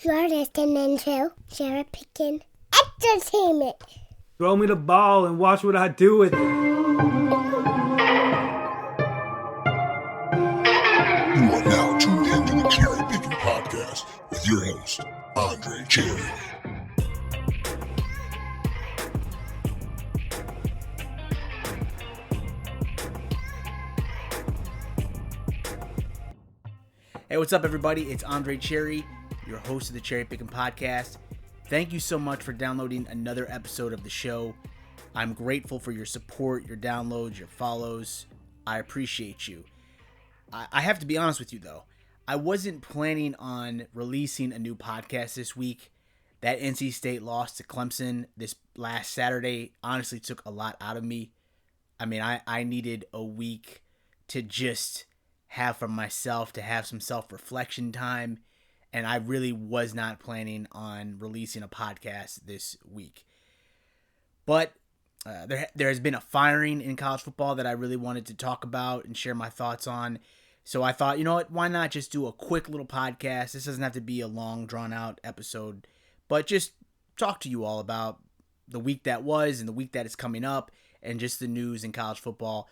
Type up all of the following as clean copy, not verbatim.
You're listening to CherryPickin Entertainment. Throw me the ball and watch what I do with it. You are now tuned into the CherryPickin podcast with your host, Andre Cherry. Hey, what's up, everybody? It's Andre Cherry, your host of the CherryPickin podcast. Thank you so much for downloading another episode of the show. I'm grateful for your support, your downloads, your follows. I appreciate you. I have to be honest with you, though. I wasn't planning on releasing a new podcast this week. That NC State loss to Clemson this last Saturday honestly took a lot out of me. I mean, I needed a week to just have for myself, to have some self-reflection time, and I really was not planning on releasing a podcast this week. But there has been a firing in college football that I really wanted to talk about and share my thoughts on. So I thought, you know what, why not just do a quick little podcast? This doesn't have to be a long, drawn-out episode, but just talk to you all about the week that was and the week that is coming up and just the news in college football.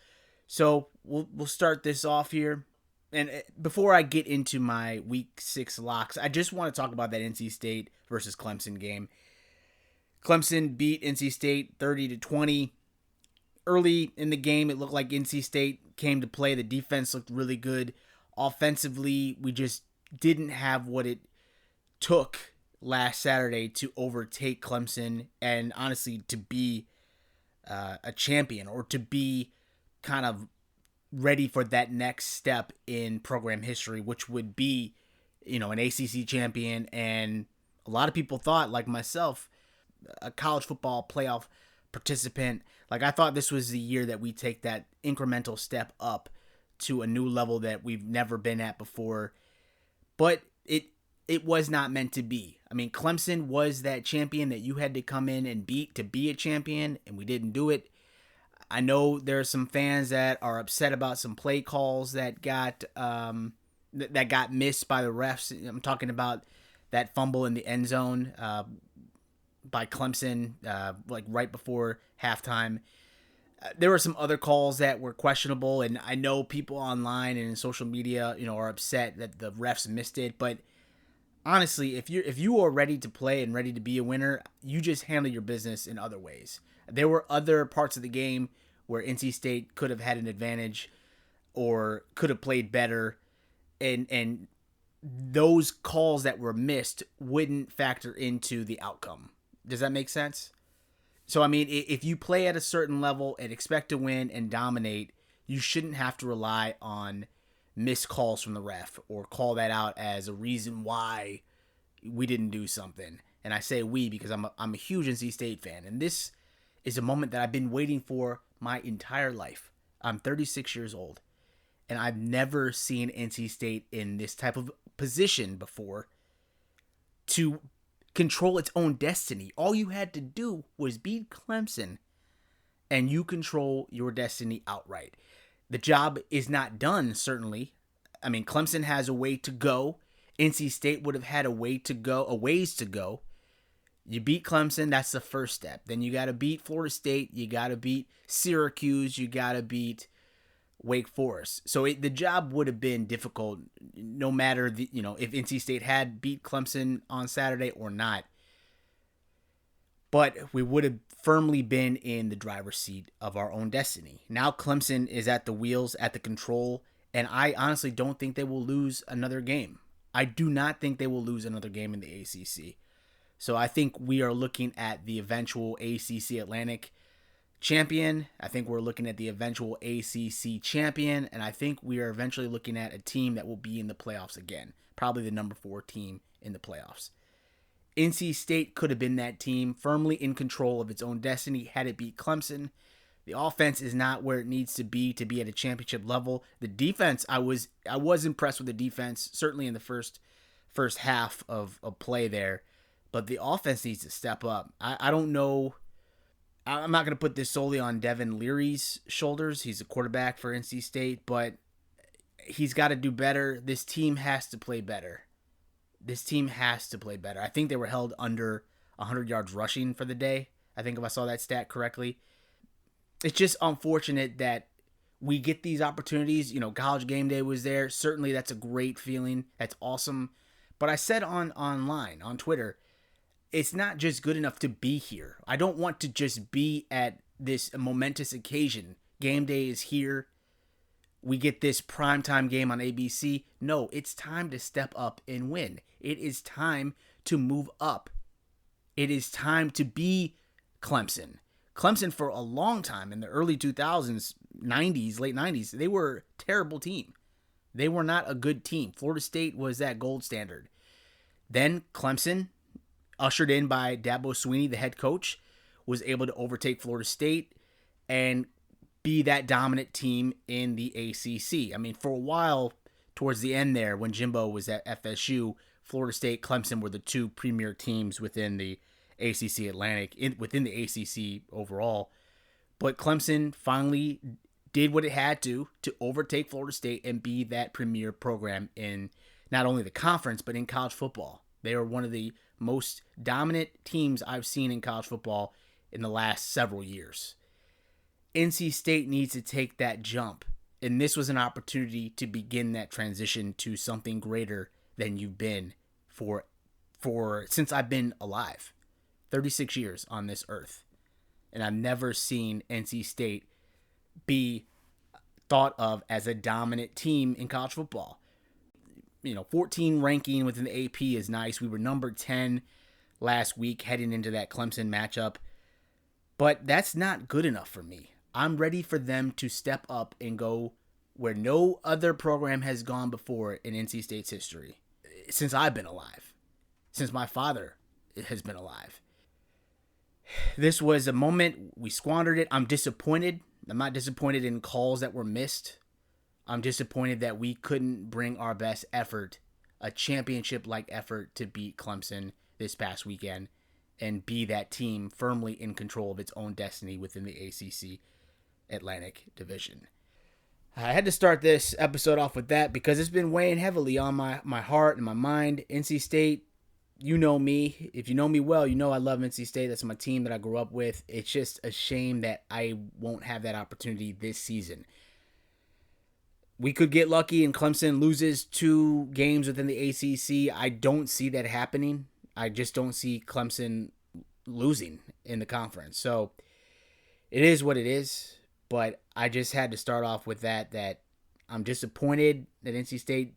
So we'll start this off here. And before I get into my week 6 locks, I just want to talk about that NC State versus Clemson game. Clemson beat NC State 30-20. Early in the game, it looked like NC State came to play. The defense looked really good. Offensively, we just didn't have what it took last Saturday to overtake Clemson and honestly to be a champion or to be kind of ready for that next step in program history, which would be, an ACC champion. And a lot of people thought, like myself, a college football playoff participant. Like, I thought this was the year that we take that incremental step up to a new level that we've never been at before. But it was not meant to be. I mean, Clemson was that champion that you had to come in and beat to be a champion, and we didn't do it. I know there are some fans that are upset about some play calls that got missed by the refs. I'm talking about that fumble in the end zone by Clemson, like right before halftime. There were some other calls that were questionable, and I know people online and in social media, are upset that the refs missed it. But honestly, if you are ready to play and ready to be a winner, you just handle your business in other ways. There were other parts of the game where NC State could have had an advantage or could have played better, and those calls that were missed wouldn't factor into the outcome. Does that make sense? So, I mean, if you play at a certain level and expect to win and dominate, you shouldn't have to rely on missed calls from the ref or call that out as a reason why we didn't do something. And I say we because I'm a huge NC State fan, and this is a moment that I've been waiting for my entire life. I'm 36 years old, and I've never seen NC State in this type of position before to control its own destiny. All you had to do was beat Clemson, and you control your destiny outright. The job is not done, certainly. I mean, Clemson has a way to go. NC State would have had a ways to go. You beat Clemson, that's the first step. Then you got to beat Florida State. You got to beat Syracuse. You got to beat Wake Forest. So the job would have been difficult no matter if NC State had beat Clemson on Saturday or not. But we would have firmly been in the driver's seat of our own destiny. Now Clemson is at the wheels, at the control, and I honestly don't think they will lose another game. I do not think they will lose another game in the ACC. So I think we are looking at the eventual ACC Atlantic champion. I think we're looking at the eventual ACC champion. And I think we are eventually looking at a team that will be in the playoffs again. Probably the number 4 team in the playoffs. NC State could have been that team, firmly in control of its own destiny had it beat Clemson. The offense is not where it needs to be at a championship level. The defense, I was impressed with the defense, certainly in the first half of play there. But the offense needs to step up. I don't know. I'm not going to put this solely on Devin Leary's shoulders. He's a quarterback for NC State, but he's got to do better. This team has to play better. this team has to play better. I think they were held under 100 yards rushing for the day. I think if I saw that stat correctly. It's just unfortunate that we get these opportunities. College game day was there. Certainly that's a great feeling. That's awesome. But I said online, on Twitter, it's not just good enough to be here. I don't want to just be at this momentous occasion. Game day is here. We get this primetime game on ABC. No, it's time to step up and win. It is time to move up. It is time to be Clemson. Clemson for a long time in the early 2000s, 90s, late 90s, they were a terrible team. They were not a good team. Florida State was that gold standard. Then Clemson, ushered in by Dabo Swinney, the head coach, was able to overtake Florida State and be that dominant team in the ACC. I mean, for a while, towards the end there, when Jimbo was at FSU, Florida State, Clemson were the two premier teams within the ACC Atlantic, within the ACC overall. But Clemson finally did what it had to overtake Florida State and be that premier program in not only the conference, but in college football. They are one of the most dominant teams I've seen in college football in the last several years. NC State needs to take that jump, and this was an opportunity to begin that transition to something greater than you've been for since I've been alive. 36 years on this earth, and I've never seen NC State be thought of as a dominant team in college football. 14 ranking within the AP is nice. We were number 10 last week heading into that Clemson matchup, but that's not good enough for me. I'm ready for them to step up and go where no other program has gone before in NC State's history since I've been alive, since my father has been alive. This was a moment, we squandered it. I'm disappointed. I'm not disappointed in calls that were missed. I'm disappointed that we couldn't bring our best effort, a championship-like effort, to beat Clemson this past weekend and be that team firmly in control of its own destiny within the ACC Atlantic Division. I had to start this episode off with that because it's been weighing heavily on my heart and my mind. NC State, you know me. If you know me well, you know I love NC State. That's my team that I grew up with. It's just a shame that I won't have that opportunity this season. We could get lucky and Clemson loses 2 games within the ACC. I don't see that happening. I just don't see Clemson losing in the conference. So it is what it is. But I just had to start off with that I'm disappointed that NC State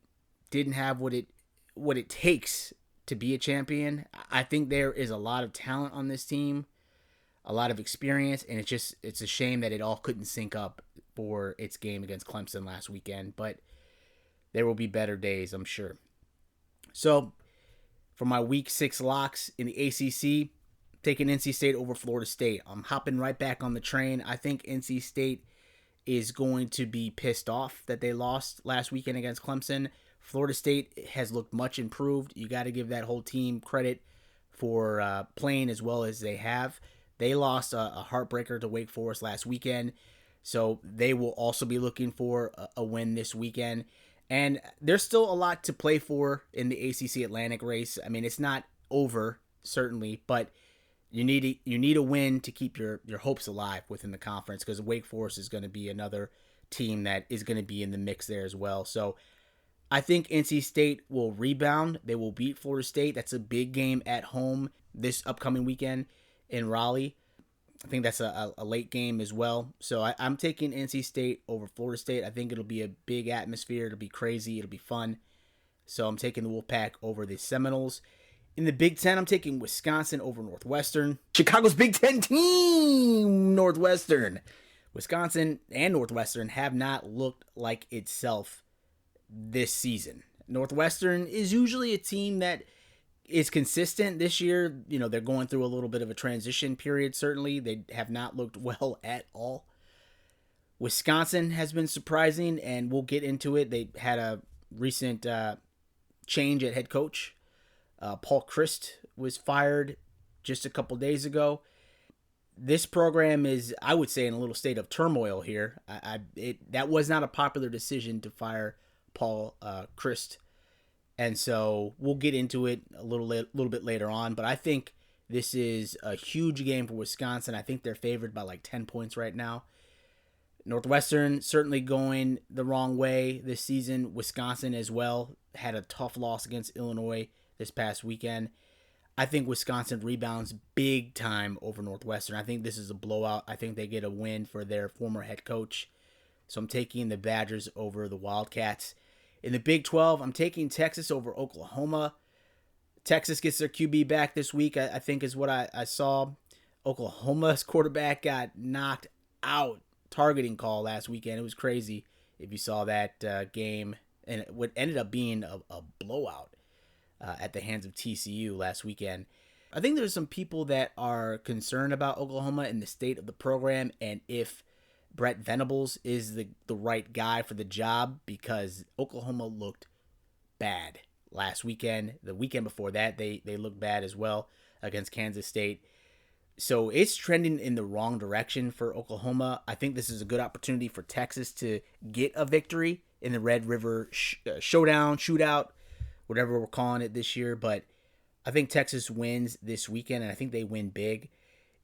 didn't have what it takes to be a champion. I think there is a lot of talent on this team, a lot of experience, and it's a shame that it all couldn't sync up for its game against Clemson last weekend, but there will be better days, I'm sure. So, for my week 6 locks in the ACC, taking NC State over Florida State. I'm hopping right back on the train. I think NC State is going to be pissed off that they lost last weekend against Clemson. Florida State has looked much improved. You got to give that whole team credit for playing as well as they have. They lost a heartbreaker to Wake Forest last weekend, so they will also be looking for a win this weekend. And there's still a lot to play for in the ACC Atlantic race. I mean, it's not over, certainly, but you need a win to keep your hopes alive within the conference, because Wake Forest is going to be another team that is going to be in the mix there as well. So I think NC State will rebound. They will beat Florida State. That's a big game at home this upcoming weekend in Raleigh. I think that's a late game as well. So I'm taking NC State over Florida State. I think it'll be a big atmosphere. It'll be crazy. It'll be fun. So I'm taking the Wolfpack over the Seminoles. In the Big Ten, I'm taking Wisconsin over Northwestern. Chicago's Big Ten team, Northwestern. Wisconsin and Northwestern have not looked like itself this season. Northwestern is usually a team that is consistent. This year, they're going through a little bit of a transition period, certainly. They have not looked well at all. Wisconsin has been surprising, and we'll get into it. They had a recent change at head coach. Paul Chryst was fired just a couple days ago. This program is, I would say, in a little state of turmoil here. That was not a popular decision to fire Paul Chryst. And so we'll get into it a little bit later on. But I think this is a huge game for Wisconsin. I think they're favored by like 10 points right now. Northwestern certainly going the wrong way this season. Wisconsin as well had a tough loss against Illinois this past weekend. I think Wisconsin rebounds big time over Northwestern. I think this is a blowout. I think they get a win for their former head coach. So I'm taking the Badgers over the Wildcats. In the Big 12, I'm taking Texas over Oklahoma. Texas gets their QB back this week, I think is what I saw. Oklahoma's quarterback got knocked out. Targeting call last weekend. It was crazy if you saw that game. And what ended up being a blowout at the hands of TCU last weekend. I think there's some people that are concerned about Oklahoma and the state of the program and if Brett Venables is the right guy for the job, because Oklahoma looked bad last weekend. The weekend before that, they looked bad as well against Kansas State. So it's trending in the wrong direction for Oklahoma. I think this is a good opportunity for Texas to get a victory in the Red River shootout, whatever we're calling it this year. But I think Texas wins this weekend, and I think they win big.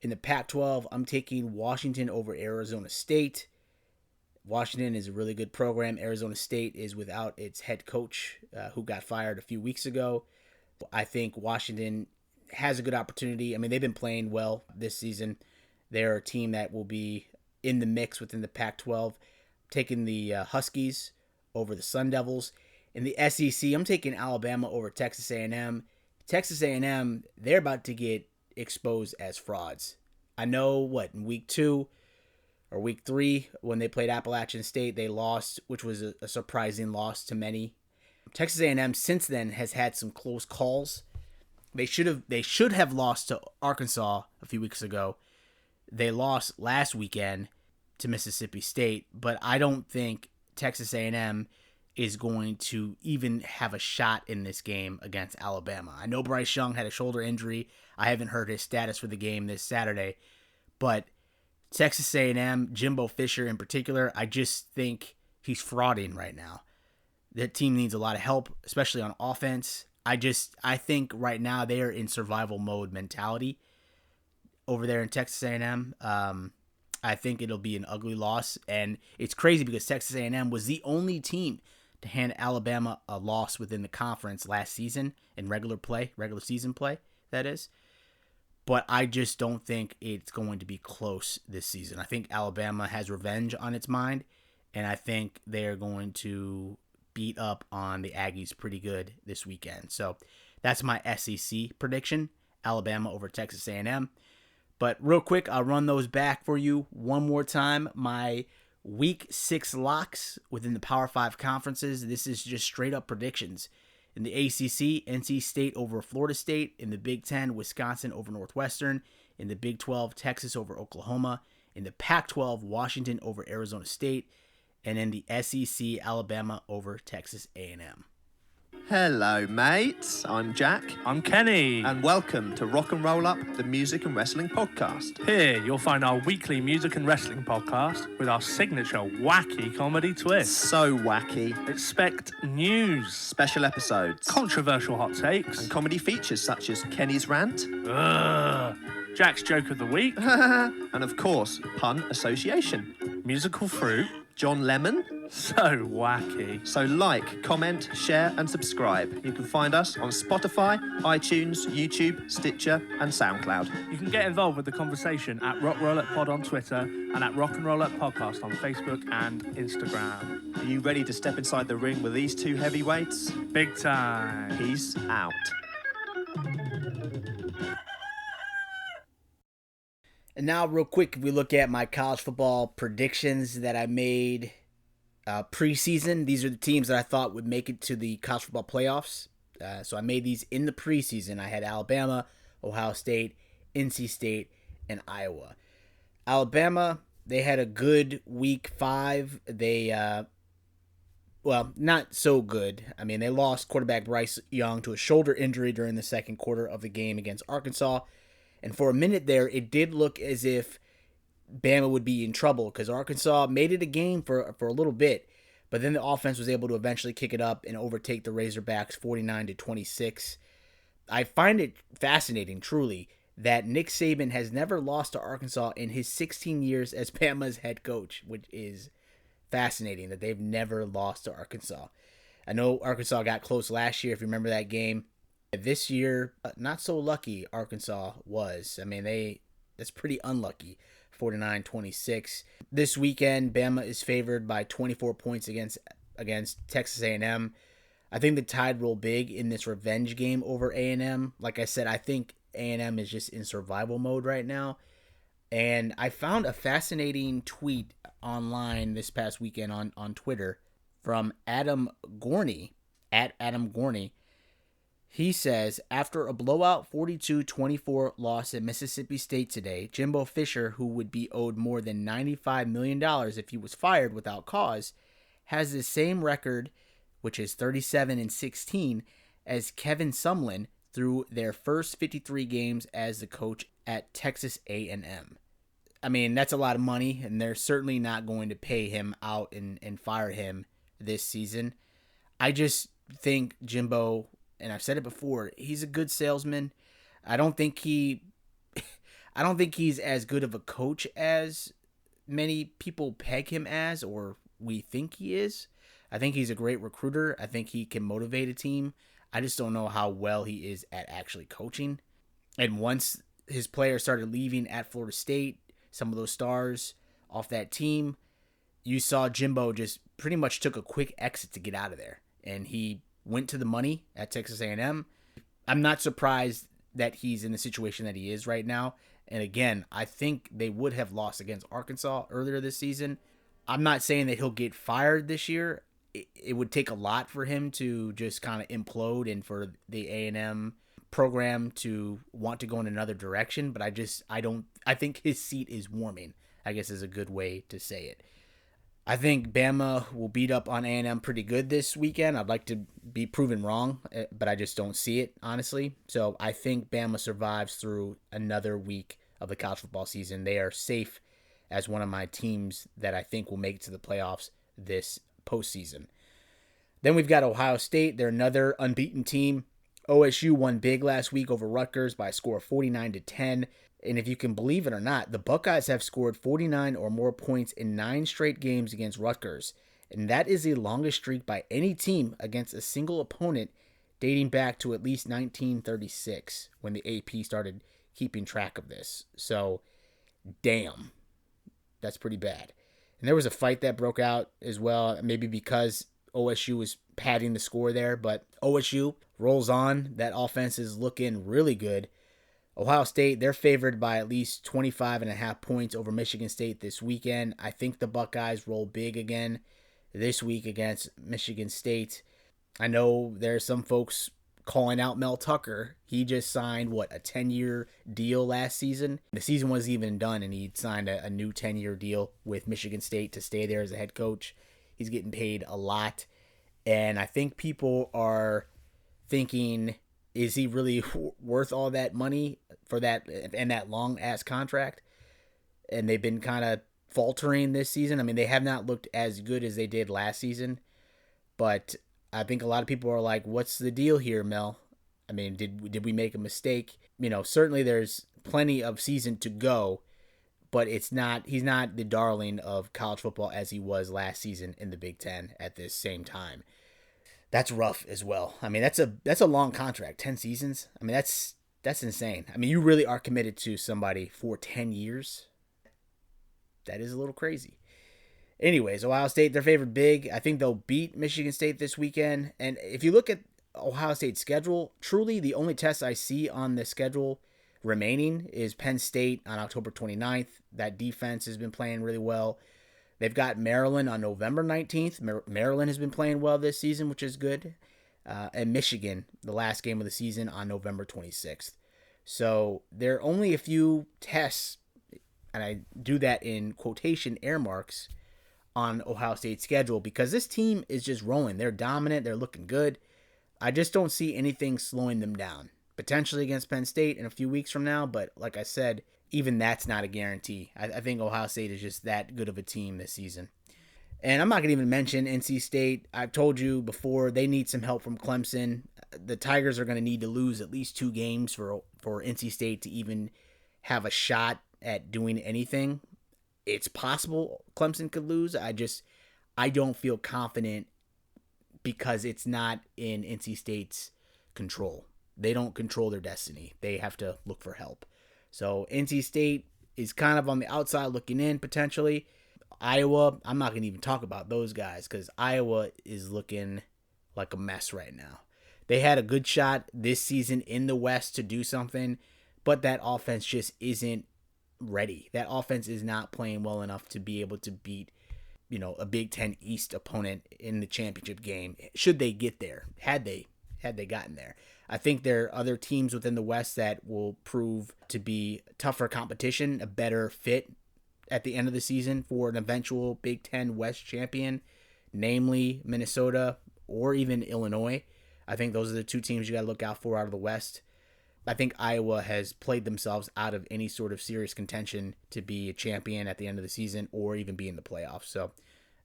In the Pac-12, I'm taking Washington over Arizona State. Washington is a really good program. Arizona State is without its head coach, who got fired a few weeks ago. I think Washington has a good opportunity. I mean, they've been playing well this season. They're a team that will be in the mix within the Pac-12. Taking the Huskies over the Sun Devils. In the SEC, I'm taking Alabama over Texas A&M. Texas A&M, they're about to get exposed as frauds. I know, in week 2 or week 3, when they played Appalachian State, they lost, which was a surprising loss to many. Texas A&M since then has had some close calls. They should have lost to Arkansas a few weeks ago. They lost last weekend to Mississippi State, but I don't think Texas A&M is going to even have a shot in this game against Alabama. I know Bryce Young had a shoulder injury. I haven't heard his status for the game this Saturday, but Texas A&M, Jimbo Fisher in particular, I just think he's frauding right now. That team needs a lot of help, especially on offense. I think right now they are in survival mode mentality over there in Texas A&M. I think it'll be an ugly loss, and it's crazy because Texas A&M was the only team to hand Alabama a loss within the conference last season in regular season play, that is. But I just don't think it's going to be close this season. I think Alabama has revenge on its mind, and I think they're going to beat up on the Aggies pretty good this weekend. So that's my SEC prediction, Alabama over Texas A&M. But real quick, I'll run those back for you one more time. My Week 6 locks within the Power 5 conferences. This is just straight up predictions. In the ACC, NC State over Florida State. In the Big 10, Wisconsin over Northwestern. In the Big 12, Texas over Oklahoma. In the Pac-12, Washington over Arizona State. And in the SEC, Alabama over Texas A&M. Hello, mates. I'm Jack. I'm Kenny. And welcome to Rock and Roll Up, the music and wrestling podcast. Here, you'll find our weekly music and wrestling podcast with our signature wacky comedy twist. So wacky. Expect news, Special episodes. controversial hot takes, And comedy features such as Kenny's rant. Jack's joke of the week, And of course, pun association. musical fruit. John Lemon. So wacky. So like, comment, share and subscribe. You can find us on Spotify, iTunes, YouTube, Stitcher and SoundCloud. You can get involved with the conversation at Rock Roll Up Pod on Twitter and at Rock and Roll Up Podcast on Facebook and Instagram. Are you ready to step inside the ring with these two heavyweights? Big time. Peace out. And now, real quick, if we look at my college football predictions that I made preseason, these are the teams that I thought would make it to the college football playoffs. So I made these in the preseason. I had Alabama, Ohio State, NC State, and Iowa. Alabama, they had a good week 5. They, not so good. I mean, they lost quarterback Bryce Young to a shoulder injury during the second quarter of the game against Arkansas. And for a minute there, it did look as if Bama would be in trouble because Arkansas made it a game for a little bit. But then the offense was able to eventually kick it up and overtake the Razorbacks 49-26. I find it fascinating, truly, that Nick Saban has never lost to Arkansas in his 16 years as Bama's head coach, which is fascinating that they've never lost to Arkansas. I know Arkansas got close last year, if you remember that game. This year, not so lucky Arkansas was. I mean, that's pretty unlucky. 49-26. This weekend, Bama is favored by 24 points against Texas A&M. I think the Tide roll big in this revenge game over A&M. Like I said, I think A&M is just in survival mode right now. And I found a fascinating tweet online this past weekend on Twitter from Adam Gorney, at Adam Gorney. He says, after a blowout 42-24 loss at Mississippi State today, Jimbo Fisher, who would be owed more than $95 million if he was fired without cause, has the same record, which is 37-16, as Kevin Sumlin through their first 53 games as the coach at Texas A&M. I mean, that's a lot of money, and they're certainly not going to pay him out and fire him this season. I just think Jimbo, and I've said it before, he's a good salesman. I don't think he's as good of a coach as many people peg him as, or we think he is. I think he's a great recruiter. I think he can motivate a team. I just don't know how well he is at actually coaching. And once his players started leaving at Florida State, some of those stars off that team, you saw Jimbo just pretty much took a quick exit to get out of there. And he went to the money at Texas A&M. I'm not surprised that he's in the situation that he is right now. And again, I think they would have lost against Arkansas earlier this season. I'm not saying that he'll get fired this year. It would take a lot for him to just kind of implode and for the A&M program to want to go in another direction. But I think his seat is warming, I guess is a good way to say it. I think Bama will beat up on A&M pretty good this weekend. I'd like to be proven wrong, but I just don't see it, honestly. So I think Bama survives through another week of the college football season. They are safe as one of my teams that I think will make it to the playoffs this postseason. Then we've got Ohio State. They're another unbeaten team. OSU won big last week over Rutgers by a score of 49-10. And if you can believe it or not, the Buckeyes have scored 49 or more points in 9 straight games against Rutgers. And that is the longest streak by any team against a single opponent dating back to at least 1936 when the AP started keeping track of this. So, damn. That's pretty bad. And there was a fight that broke out as well, maybe because OSU was padding the score there. But OSU rolls on. That offense is looking really good. Ohio State, they're favored by at least 25.5 points over Michigan State this weekend. I think the Buckeyes roll big again this week against Michigan State. I know there's some folks calling out Mel Tucker. He just signed, a 10-year deal last season? The season wasn't even done, and he signed a new 10-year deal with Michigan State to stay there as a head coach. He's getting paid a lot, and I think people are thinking, is he really worth all that money for that and that long-ass contract? And they've been kind of faltering this season. I mean, they have not looked as good as they did last season. But I think a lot of people are like, what's the deal here, Mel? I mean, did we make a mistake? Certainly there's plenty of season to go. But he's not the darling of college football as he was last season in the Big Ten at this same time. That's rough as well. I mean, that's a long contract, 10 seasons. I mean, that's insane. I mean, you really are committed to somebody for 10 years. That is a little crazy. Anyways, Ohio State, they're favored big. I think they'll beat Michigan State this weekend. And if you look at Ohio State's schedule, truly the only test I see on the schedule remaining is Penn State on October 29th. That defense has been playing really well. They've got Maryland on November 19th. Maryland has been playing well this season, which is good. And Michigan, the last game of the season, on November 26th. So there are only a few tests, and I do that in quotation air marks, on Ohio State's schedule because this team is just rolling. They're dominant. They're looking good. I just don't see anything slowing them down. Potentially against Penn State in a few weeks from now, but like I said, even that's not a guarantee. I think Ohio State is just that good of a team this season. And I'm not going to even mention NC State. I've told you before, they need some help from Clemson. The Tigers are going to need to lose at least 2 games for NC State to even have a shot at doing anything. It's possible Clemson could lose. I don't feel confident because it's not in NC State's control. They don't control their destiny. They have to look for help. So NC State is kind of on the outside looking in potentially. Iowa, I'm not going to even talk about those guys because Iowa is looking like a mess right now. They had a good shot this season in the West to do something, but that offense just isn't ready. That offense is not playing well enough to be able to beat, a Big Ten East opponent in the championship game. Should they get there? Had they gotten there? I think there are other teams within the West that will prove to be tougher competition, a better fit at the end of the season for an eventual Big Ten West champion, namely Minnesota or even Illinois. I think those are the 2 teams you got to look out for out of the West. I think Iowa has played themselves out of any sort of serious contention to be a champion at the end of the season or even be in the playoffs. So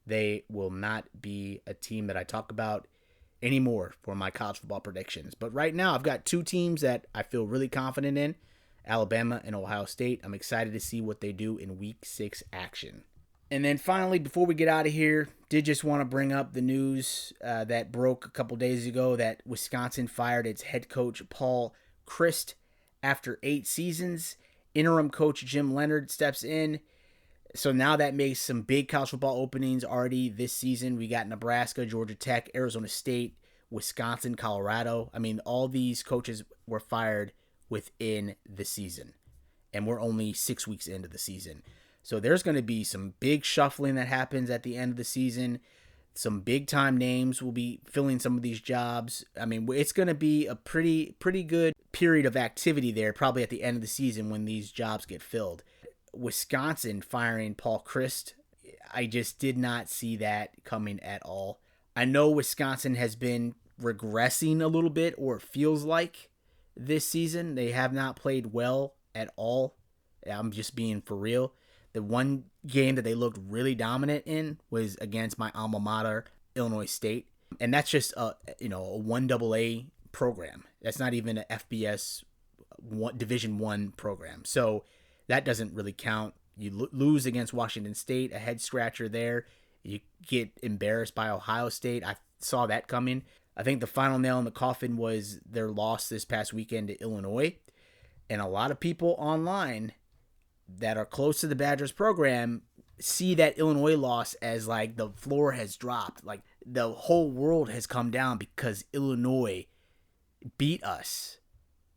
they will not be a team that I talk about anymore for my college football predictions. But right now I've got 2 teams that I feel really confident in, Alabama and Ohio State. I'm excited to see what they do in Week 6 action. And then finally, before we get out of here, did just want to bring up the news that broke a couple days ago that Wisconsin fired its head coach Paul Chryst after 8 seasons. Interim coach Jim Leonard steps in. So now that makes some big college football openings already this season. We got Nebraska, Georgia Tech, Arizona State, Wisconsin, Colorado. I mean, all these coaches were fired within the season. And we're only 6 weeks into the season. So there's going to be some big shuffling that happens at the end of the season. Some big time names will be filling some of these jobs. I mean, it's going to be a pretty good period of activity there, probably at the end of the season when these jobs get filled. Wisconsin firing Paul Chryst, I just did not see that coming at all. I know Wisconsin has been regressing a little bit, or it feels like this season. They have not played well at all. I'm just being for real. The one game that they looked really dominant in was against my alma mater, Illinois State. And that's just a 1AA program. That's not even an FBS Division 1 program. So that doesn't really count. You lose against Washington State, a head scratcher there. You get embarrassed by Ohio State. I saw that coming. I think the final nail in the coffin was their loss this past weekend to Illinois. And a lot of people online that are close to the Badgers program see that Illinois loss as like the floor has dropped. Like the whole world has come down because Illinois beat us.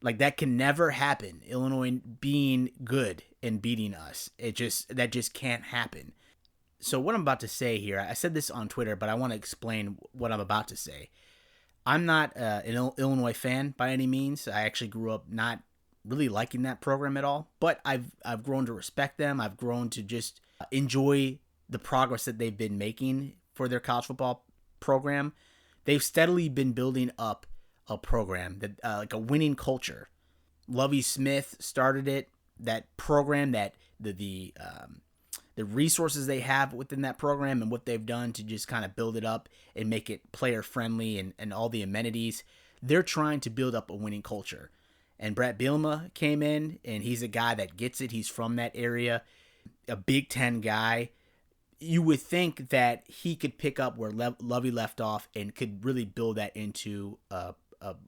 Like that can never happen. Illinois being good and beating us. That just can't happen. So what I'm about to say here, I said this on Twitter, but I want to explain what I'm about to say. I'm not an Illinois fan by any means. I actually grew up not really liking that program at all, but I've grown to respect them. I've grown to just enjoy the progress that they've been making for their college football program. They've steadily been building up a program that like a winning culture. Lovie Smith started it. That program, that the resources they have within that program and what they've done to just kind of build it up and make it player friendly and all the amenities. They're trying to build up a winning culture. And Brett Bielema came in, and he's a guy that gets it. He's from that area, a Big Ten guy. You would think that he could pick up where Lovie left off and could really build that into a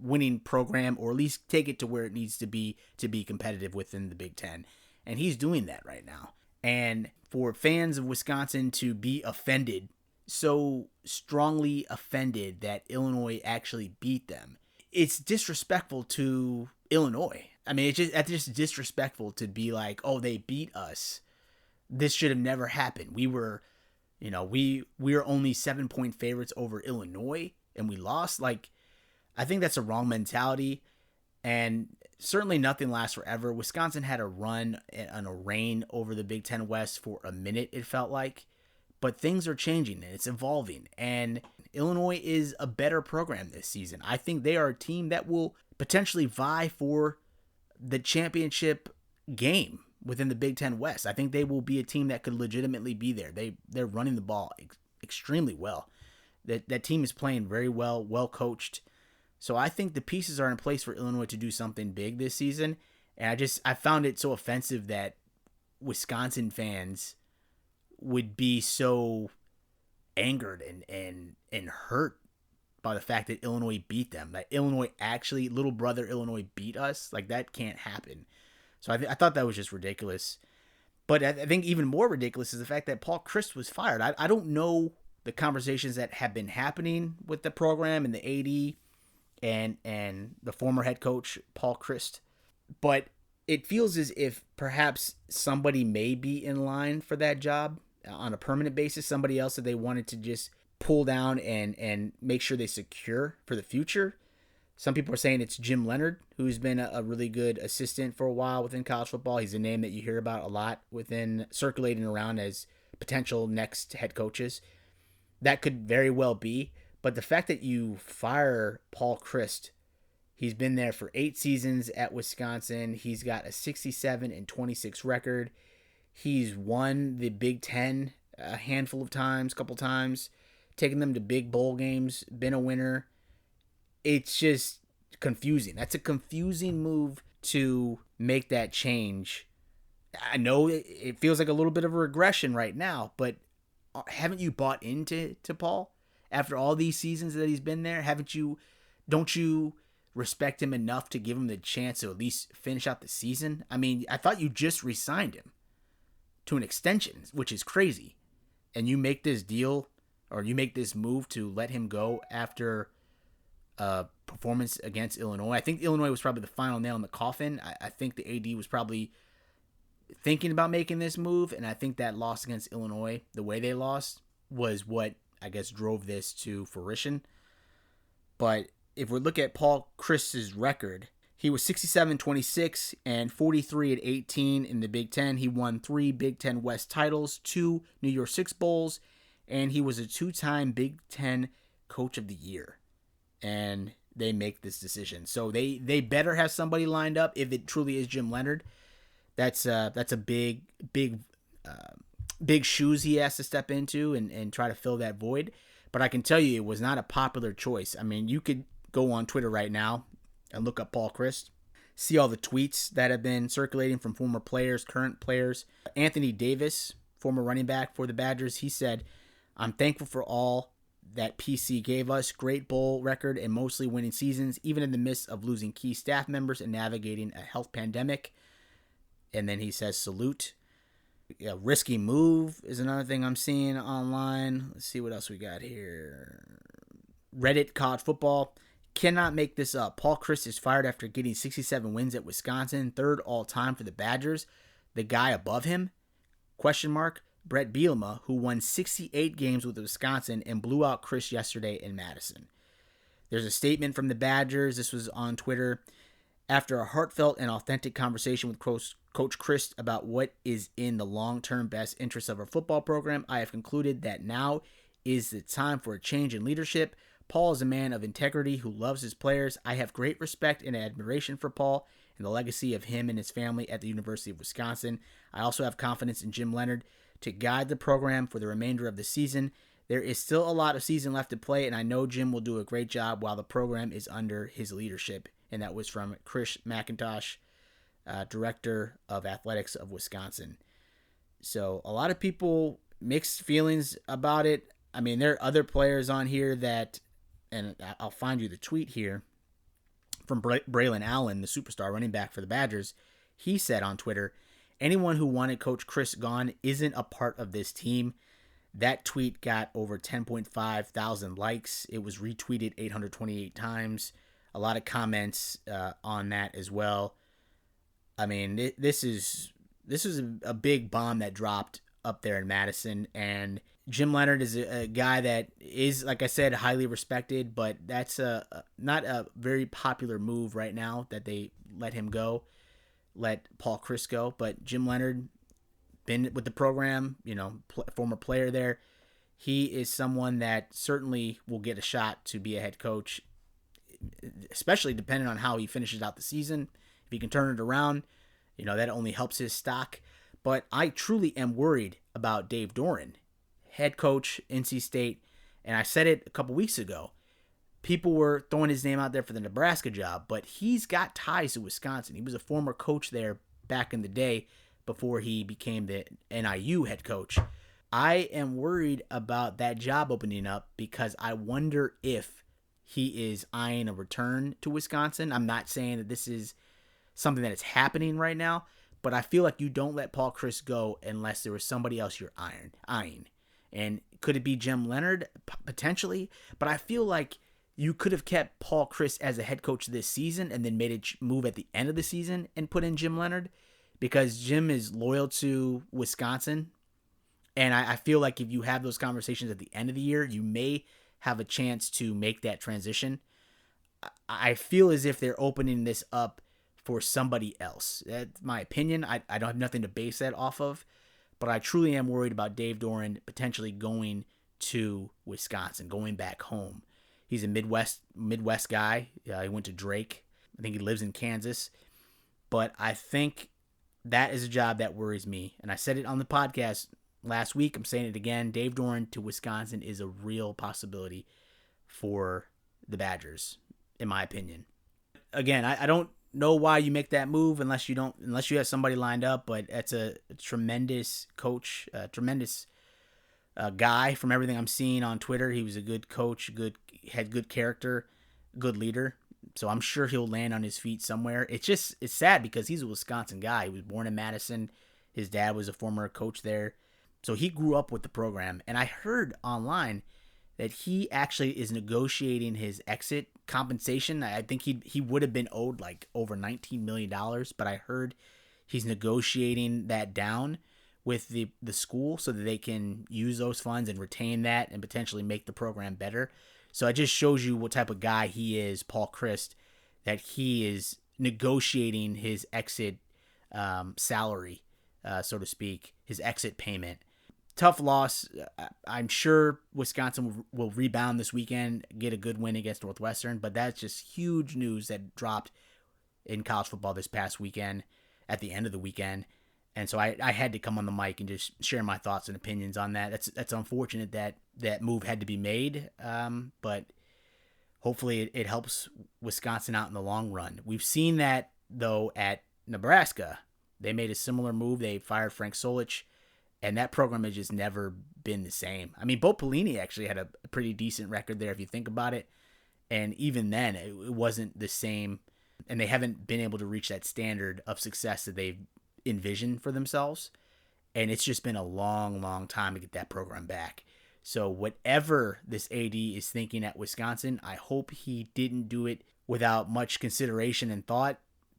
winning program, or at least take it to where it needs to be competitive within the Big Ten. And he's doing that right now. And for fans of Wisconsin to be offended, so strongly offended that Illinois actually beat them, it's disrespectful to Illinois. I mean, it's just disrespectful to be like, oh, they beat us. This should have never happened. We were only 7-point favorites over Illinois and we lost. Like, I think that's a wrong mentality, and certainly nothing lasts forever. Wisconsin had a run and a reign over the Big Ten West for a minute, it felt like, but things are changing and it's evolving, and Illinois is a better program this season. I think they are a team that will potentially vie for the championship game within the Big Ten West. I think they will be a team that could legitimately be there. They're running the ball extremely well. That team is playing very well, well coached. So I think the pieces are in place for Illinois to do something big this season. And I found it so offensive that Wisconsin fans would be so angered and hurt by the fact that Illinois beat them. That Illinois actually, little brother Illinois beat us. Like, that can't happen. So I thought that was just ridiculous. But I think even more ridiculous is the fact that Paul Chryst was fired. I don't know the conversations that have been happening with the program and the AD and the former head coach, Paul Chryst. But it feels as if perhaps somebody may be in line for that job on a permanent basis, somebody else that they wanted to just pull down and make sure they secure for the future. Some people are saying it's Jim Leonard, who's been a really good assistant for a while within college football. He's a name that you hear about a lot within circulating around as potential next head coaches. That could very well be. But the fact that you fire Paul Chryst, he's been there for 8 seasons at Wisconsin. He's got a 67-26 record. He's won the Big Ten a handful of times, couple times, taken them to big bowl games, been a winner. It's just confusing. That's a confusing move to make that change. I know it feels like a little bit of a regression right now, but haven't you bought into Paul after all these seasons that he's been there? Don't you respect him enough to give him the chance to at least finish out the season? I mean, I thought you just re-signed him to an extension, which is crazy. And you make this deal, or you make this move to let him go after performance against Illinois. I think Illinois was probably the final nail in the coffin. I think the AD was probably thinking about making this move, and I think that loss against Illinois, the way they lost, was what I guess drove this to fruition. But if we look at Paul Chryst's record, he was 67-26 and 43-18 in the Big Ten. He won 3 Big Ten West titles, 2 New Year's Six Bowls, and he was a 2-time Big Ten Coach of the Year. And they make this decision. So they better have somebody lined up if it truly is Jim Leonard. That's a big shoes he has to step into and try to fill that void. But I can tell you it was not a popular choice. I mean, you could go on Twitter right now and look up Paul Chryst, see all the tweets that have been circulating from former players, current players. Anthony Davis, former running back for the Badgers, he said, "I'm thankful for all that PC gave us, great bowl record and mostly winning seasons, even in the midst of losing key staff members and navigating a health pandemic." And then he says, "Salute." Yeah, risky move is another thing I'm seeing online. Let's see what else we got here. Reddit College Football. Cannot make this up. Paul Chryst is fired after getting 67 wins at Wisconsin, 3rd all-time for the Badgers. The guy above him? ? Brett Bielema, who won 68 games with Wisconsin and blew out Chryst yesterday in Madison. There's a statement from the Badgers. This was on Twitter. After a heartfelt and authentic conversation with Coach Chryst about what is in the long-term best interest of our football program, I have concluded that now is the time for a change in leadership. Paul is a man of integrity who loves his players. I have great respect and admiration for Paul and the legacy of him and his family at the University of Wisconsin. I also have confidence in Jim Leonard to guide the program for the remainder of the season. There is still a lot of season left to play, and I know Jim will do a great job while the program is under his leadership. And that was from Chris McIntosh, Director of Athletics of Wisconsin. So a lot of people, mixed feelings about it. I mean, there are other players on here that, and I'll find you the tweet here, from Braylon Allen, the superstar running back for the Badgers. He said on Twitter, "Anyone who wanted Coach Chryst gone isn't a part of this team." That tweet got over 10.5 thousand likes. It was retweeted 828 times. A lot of comments on that as well. I mean, this is a big bomb that dropped up there in Madison, and Jim Leonard is a guy that is, like I said, highly respected, but that's not a very popular move right now that they let him go, let Paul Chryst go. But Jim Leonard, been with the program, former player there. He is someone that certainly will get a shot to be a head coach, especially depending on how he finishes out the season. If he can turn it around, that only helps his stock. But I truly am worried about Dave Doran head coach, NC State, and I said it a couple weeks ago. People were throwing his name out there for the Nebraska job, but he's got ties to Wisconsin. He was a former coach there back in the day before he became the NIU head coach. I am worried about that job opening up because I wonder if he is eyeing a return to Wisconsin. I'm not saying that this is something that is happening right now, but I feel like you don't let Paul Chryst go unless there was somebody else you're eyeing. And could it be Jim Leonard? Potentially. But I feel like you could have kept Paul Chryst as a head coach this season and then made a move at the end of the season and put in Jim Leonard because Jim is loyal to Wisconsin. And I feel like if you have those conversations at the end of the year, you may have a chance to make that transition. I feel as if they're opening this up for somebody else. That's my opinion. I don't have nothing to base that off of, but I truly am worried about Dave Doran potentially going to Wisconsin, going back home. He's a Midwest guy. He went to Drake. I think he lives in Kansas, but I think that is a job that worries me. And I said it on the podcast last week. I'm saying it again. Dave Doran to Wisconsin is a real possibility for the Badgers, in my opinion. Again, I don't know why you make that move unless you have somebody lined up, but it's a tremendous coach, tremendous guy from everything I'm seeing on Twitter. He was a good coach, had good character, good leader. So I'm sure he'll land on his feet somewhere. It's sad because he's a Wisconsin guy. He was born in Madison. His dad was a former coach there. So he grew up with the program. And I heard online that he actually is negotiating his exit compensation. I think he would have been owed like over $19 million, but I heard he's negotiating that down with the school so that they can use those funds and retain that and potentially make the program better. So it just shows you what type of guy he is, Paul Chryst, that he is negotiating his exit salary, so to speak, his exit payment. Tough loss. I'm sure Wisconsin will rebound this weekend, get a good win against Northwestern, but that's just huge news that dropped in college football this past weekend at the end of the weekend. And so I had to come on the mic and just share my thoughts and opinions on that. That's unfortunate that move had to be made, but hopefully it helps Wisconsin out in the long run. We've seen that, though, at Nebraska. They made a similar move. They fired Frank Solich, and that program has just never been the same. I mean, Bo Pelini actually had a pretty decent record there if you think about it, and even then it wasn't the same, and they haven't been able to reach that standard of success that they've envisioned for themselves, and it's just been a long, long time to get that program back. So whatever this AD is thinking at Wisconsin, I hope he didn't do it without much consideration and thought,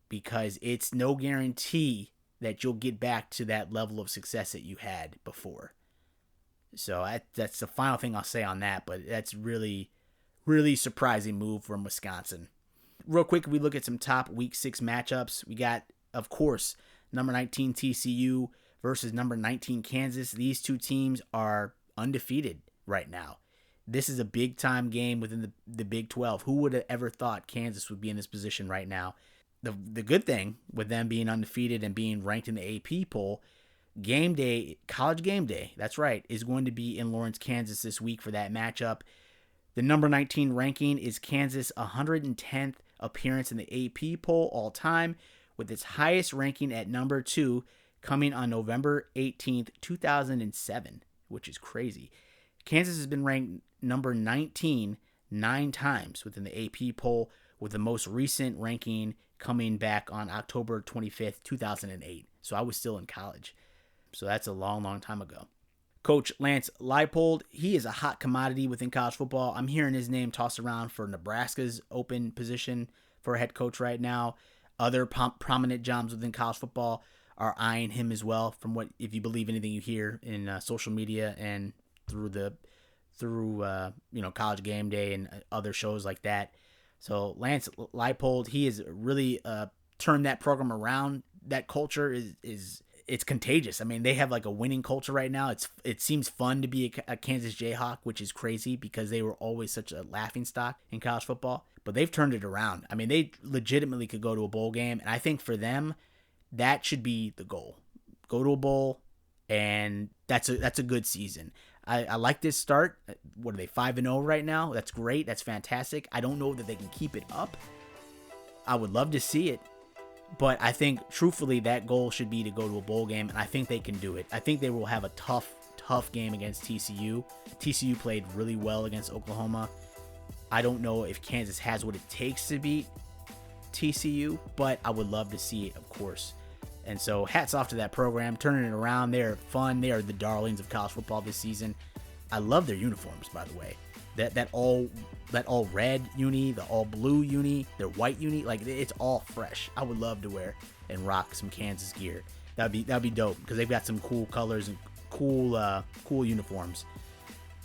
because it's no guarantee that you'll get back to that level of success that you had before. So that's the final thing I'll say on that, but that's really, really surprising move from Wisconsin. Real quick, we look at some top Week 6 matchups. We got, of course, number 19 TCU versus number 19 Kansas. These two teams are undefeated right now. This is a big-time game within the Big 12. Who would have ever thought Kansas would be in this position right now? The good thing with them being undefeated and being ranked in the AP poll, game day, college game day, that's right, is going to be in Lawrence, Kansas this week for that matchup. The number 19 ranking is Kansas' 110th appearance in the AP poll all time, with its highest ranking at number 2 coming on November 18th, 2007, which is crazy. Kansas has been ranked number 19 9 times within the AP poll, with the most recent ranking coming back on October 25th, 2008. So I was still in college. So that's a long, long time ago. Coach Lance Leipold, he is a hot commodity within college football. I'm hearing his name tossed around for Nebraska's open position for a head coach right now. Other prominent jobs within college football are eyeing him as well, from what, if you believe anything you hear in social media and through College Game Day and other shows like that. So Lance Leipold, he has really turned that program around. That culture is it's contagious. I mean, they have like a winning culture right now. It seems fun to be a Kansas Jayhawk, which is crazy because they were always such a laughingstock in college football. But they've turned it around. I mean, they legitimately could go to a bowl game, and I think for them, that should be the goal. Go to a bowl, and that's a good season. I like this start. What are they, 5-0 right now? That's great. That's fantastic. I don't know that they can keep it up. I would love to see it. But I think, truthfully, that goal should be to go to a bowl game, and I think they can do it. I think they will have a tough game against TCU. TCU played really well against Oklahoma. I don't know if Kansas has what it takes to beat TCU, but I would love to see it, of course. And so hats off to that program, turning it around. They're fun. They are the darlings of college football this season. I love their uniforms, by the way. That all red uni, the all blue uni, their white uni, like it's all fresh. I would love to wear and rock some Kansas gear. That'd be dope because they've got some cool colors and cool uniforms.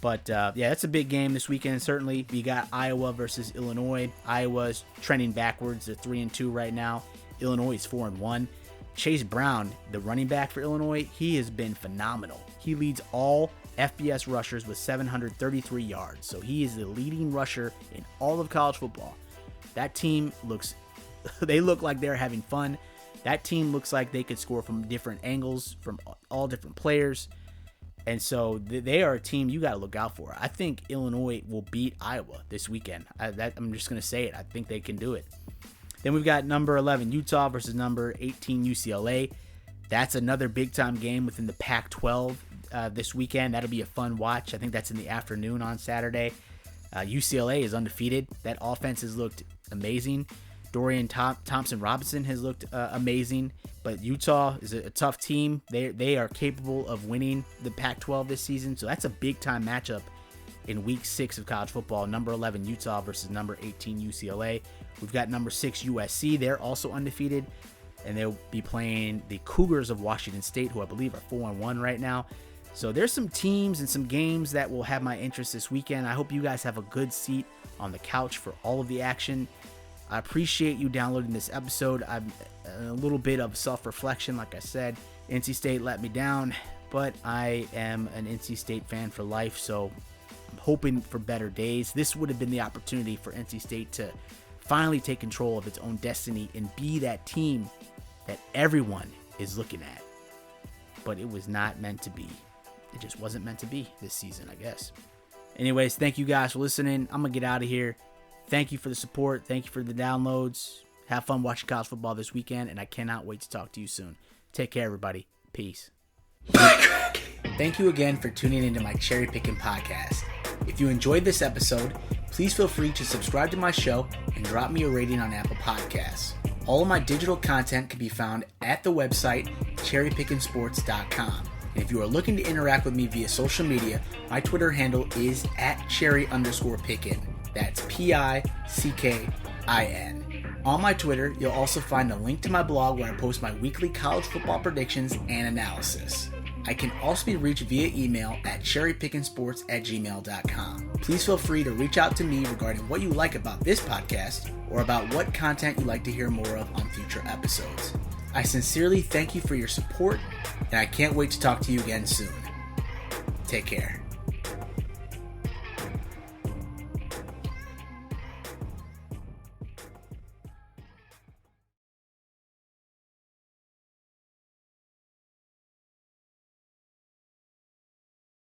But yeah, that's a big game this weekend. Certainly, we got Iowa versus Illinois. Iowa's trending backwards. They're 3-2 right now. Illinois is 4-1. Chase Brown, the running back for Illinois, he has been phenomenal. He leads all FBS rushers with 733 yards. So he is the leading rusher in all of college football. That team they look like they're having fun. That team looks like they could score from different angles, from all different players. And so they are a team you got to look out for. I think Illinois will beat Iowa this weekend. I'm just going to say it. I think they can do it. Then we've got number 11 Utah versus number 18 UCLA. That's another big-time game within the Pac-12 this weekend. That'll be a fun watch. I think that's in the afternoon on Saturday. UCLA is undefeated. That offense has looked amazing. Dorian Thompson-Robinson has looked amazing. But Utah is a tough team. They are capable of winning the Pac-12 this season. So that's a big-time matchup in Week 6 of college football. Number 11 Utah versus number 18 UCLA. We've got number 6 USC. They're also undefeated. And they'll be playing the Cougars of Washington State, who I believe are 4-1 right now. So there's some teams and some games that will have my interest this weekend. I hope you guys have a good seat on the couch for all of the action. I appreciate you downloading this episode. I'm a little bit of self-reflection. Like I said, NC State let me down, but I am an NC State fan for life, so I'm hoping for better days. This would have been the opportunity for NC State to finally take control of its own destiny and be that team that everyone is looking at. But it was not meant to be. It just wasn't meant to be this season, I guess. Anyways, thank you guys for listening. I'm going to get out of here. Thank you for the support. Thank you for the downloads. Have fun watching college football this weekend, and I cannot wait to talk to you soon. Take care, everybody. Peace. Thank you again for tuning into my Cherry Pickin' podcast. If you enjoyed this episode, please feel free to subscribe to my show and drop me a rating on Apple Podcasts. All of my digital content can be found at the website CherryPickinSports.com. And if you are looking to interact with me via social media, my Twitter handle is @Cherry_Pickin. That's PICKIN. On my Twitter, you'll also find a link to my blog where I post my weekly college football predictions and analysis. I can also be reached via email at cherrypickinsports@gmail.com. Please feel free to reach out to me regarding what you like about this podcast or about what content you'd like to hear more of on future episodes. I sincerely thank you for your support, and I can't wait to talk to you again soon. Take care.